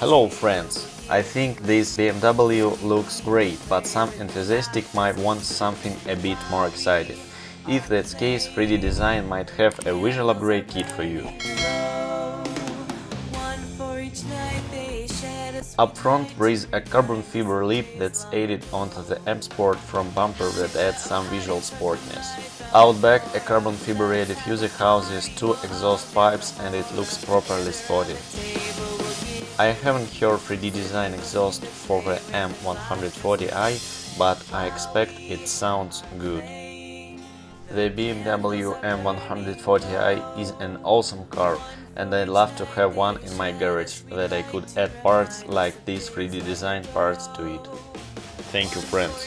Hello friends! I think this BMW looks great, but some enthusiastic might want something a bit more exciting. If that's the case, 3D Design might have a visual upgrade kit for you. Up front there is a carbon fiber lip that's added onto the M Sport front bumper that adds some visual sportiness. Out back, a carbon fiber rear diffuser houses two exhaust pipes and it looks properly spotted. I haven't heard 3D Design exhaust for the M135i, but I expect it sounds good. The BMW M135i is an awesome car, and I'd love to have one in my garage that I could add parts like these 3D Design parts to it. Thank you, friends.